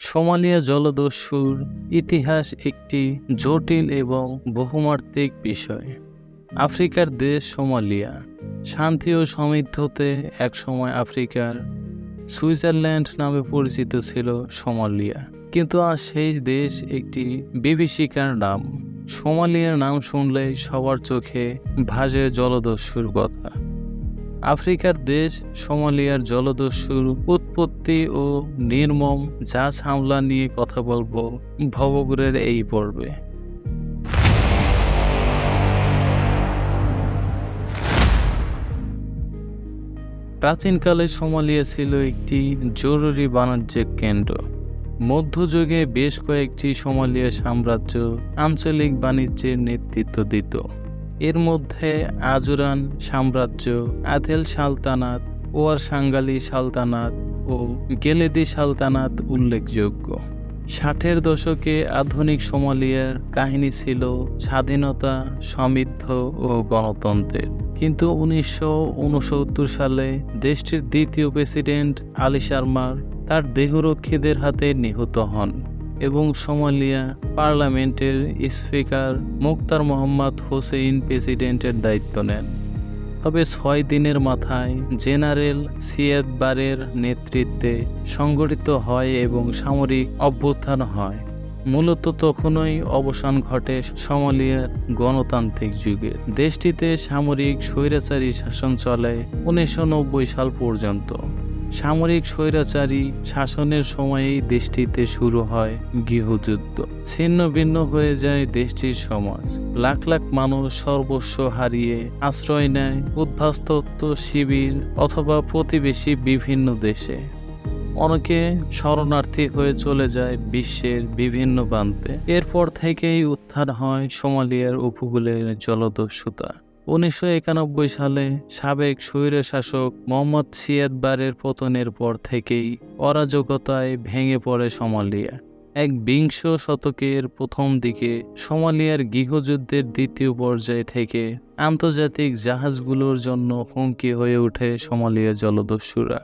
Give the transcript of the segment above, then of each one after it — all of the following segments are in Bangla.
সোমালিয়া জলদস্যুর ইতিহাস একটি জটিল এবং বহুমাত্রিক বিষয়। আফ্রিকার দেশ সোমালিয়া শান্তি ও সমৃদ্ধতে একসময় আফ্রিকার সুইজারল্যান্ড নামে পরিচিত ছিল সোমালিয়া, কিন্তু আজ সেই দেশ একটি বিভীষিকার নাম। সোমালিয়ার নাম শুনলেই সবার চোখে ভাসে জলদস্যুর কথা। আফ্রিকার দেশ সোমালিয়ার জলদস্যুর উৎপত্তি ও নির্মম জাহাজ হামলা নিয়ে কথা বলবো ভবঘুরের এই পর্বে। প্রাচীনকালে সোমালিয়া ছিল একটি জরুরি বাণিজ্যিক কেন্দ্র। মধ্যযুগে বেশ কয়েকটি সোমালিয়া সাম্রাজ্য আঞ্চলিক বাণিজ্যের নেতৃত্ব দিত। এর মধ্যে আজুরান সাম্রাজ্য, আথেল সালতানাত, ওয়ার সাঙ্গালি সালতানাত ও গেলেদি সালতানাত উল্লেখযোগ্য। 60-এর দশকে আধুনিক সোমালিয়ার কাহিনী ছিল স্বাধীনতা, সমৃদ্ধ ও গণতন্ত্রের। কিন্তু 1969 সালে দেশটির দ্বিতীয় প্রেসিডেন্ট আলী শারমার তার দেহরক্ষীদের হাতে নিহত হন এবং সোমালিয়া পার্লামেন্টের স্পিকার মুখতার মোহাম্মদ হোসেইন প্রেসিডেন্টের দায়িত্ব নেন। তবে 6 দিনের মাথায় জেনারেল সিয়াদ বারের নেতৃত্বে সংগঠিত হয় এবং সামরিক অভ্যুত্থান হয়। মূলত তখনই অবসান ঘটে সোমালিয়ার গণতান্ত্রিক যুগের। দেশটিতে সামরিক স্বৈরাচারী শাসন চলে 1990 সাল পর্যন্ত। সামরিক স্বৈরাচারী শাসনের সময়েই দেশটিতে শুরু হয় গৃহযুদ্ধ। ছিন্ন ভিন্ন হয়ে যায় দেশটির সমাজ। লাখ লাখ মানুষ সর্বস্ব হারিয়ে আশ্রয় নেয় উদ্বাস্তুত্ব শিবির অথবা প্রতিবেশী বিভিন্ন দেশে। অনেকে শরণার্থী হয়ে চলে যায় বিশ্বের বিভিন্ন প্রান্তে। এরপর থেকেই উত্থান হয় সোমালিয়ার উপকূলের জলদস্যুতা। 1991 সালে সাবেক স্বৈরশাসক মোহাম্মদ সিয়াদ বারের পতনের পর থেকেই অরাজকতায় ভেঙে পড়ে সোমালিয়া। বিংশ শতকের প্রথম দিকে সোমালিয়ার গৃহযুদ্ধের দ্বিতীয় পর্যায় থেকে আন্তর্জাতিক জাহাজগুলোর জন্য হুমকি হয়ে ওঠে সোমালিয়া জলদস্যুরা।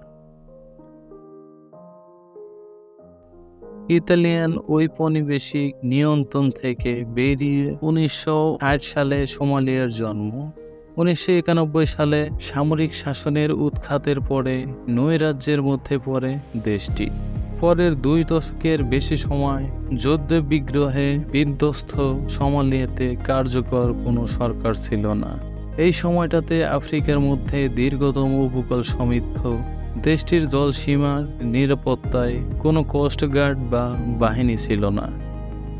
ইতালিয়ান ঔপনিবেশিক নিয়ন্ত্রণ থেকে বেরিয়ে 1960 সালে সোমালিয়ার জন্ম। 1991 সালে সামরিক শাসনের উৎখাতের পরে নৈরাজ্যের মধ্যে পড়ে দেশটি। পরের 2 দশকের বেশি সময় যুদ্ধ বিগ্রহে বিধ্বস্ত সোমালিয়াতে কার্যকর কোনো সরকার ছিল না। এই সময়টাতে আফ্রিকার মধ্যে দীর্ঘতম উপকূল সমৃদ্ধ দেশটির জলসীমার নিরাপত্তায় কোনো কোস্টগার্ড বা বাহিনী ছিল না।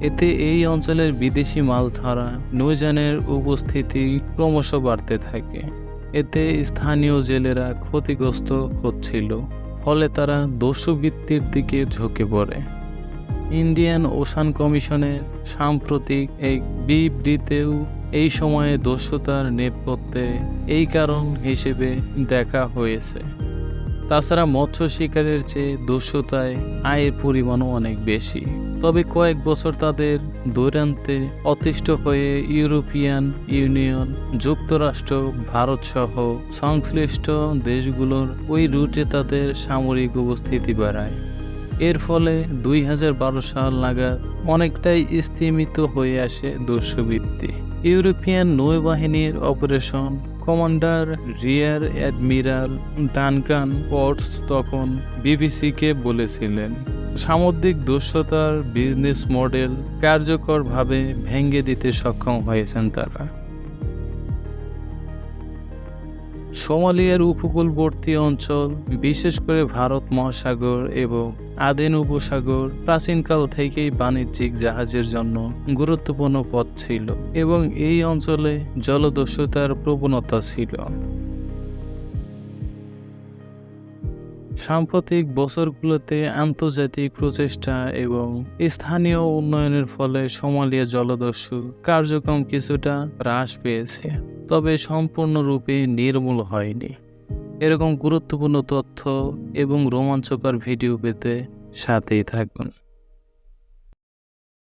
এতে এই অঞ্চলের বিদেশি মাছ ধরা নৌযানের উপস্থিতি ক্রমশ বাড়তে থাকে। এতে স্থানীয় জেলেরা ক্ষতিগ্রস্ত হচ্ছিল, ফলে তারা দস্যুবৃত্তির দিকে ঝুঁকে পড়ে। ইন্ডিয়ান ওশান কমিশনের সাম্প্রতিক এক বিবৃতিতেও এই সময়ে দস্যুতার নেপথ্যে এই কারণ হিসেবে দেখা হয়েছে। তাছাড়া মৎস্য শিকারের চেয়ে দস্যুতায় আয়ের পরিমাণও অনেক বেশি। তবে কয়েক বছর তাদের দৌরান্তে অতিষ্ঠ হয়ে ইউরোপিয়ান ইউনিয়ন, যুক্তরাষ্ট্র, ভারত সহ সংশ্লিষ্ট দেশগুলোর ওই রুটে তাদের সামরিক উপস্থিতি বাড়ায়। এর ফলে 2012 সাল নাগাদ অনেকটাই স্তিমিত হয়ে আসে দস্যুবৃত্তি। ইউরোপিয়ান নৌবাহিনীর operation commander rear admiral Duncan pots তখন বিবিসিকে বলেছিলেন, সামুদ্রিক দস্যুতার বিজনেস মডেল কার্যকরভাবে ভেঙে দিতে সক্ষম হয়েছেন তারা। সোমালিয়ার উপকূলবর্তী অঞ্চল, বিশেষ করে ভারত মহাসাগর এবং আদেন উপসাগর প্রাচীনকাল থেকেই বাণিজ্যিক জাহাজের জন্য গুরুত্বপূর্ণ পথ ছিল এবং এই অঞ্চলে জলদস্যুতার প্রবণতা ছিল। সাম্প্রতিক বছরগুলোতে আন্তর্জাতিক প্রচেষ্টা এবং স্থানীয় উন্নয়নের ফলে সোমালিয়া জলদস্যু কার্যক্রম কিছুটা হ্রাস পেয়েছে, তবে সম্পূর্ণরূপে নির্মূল হয়নি। এরকম গুরুত্বপূর্ণ তথ্য এবং রোমাঞ্চকর ভিডিও পেতে সাথেই থাকুন।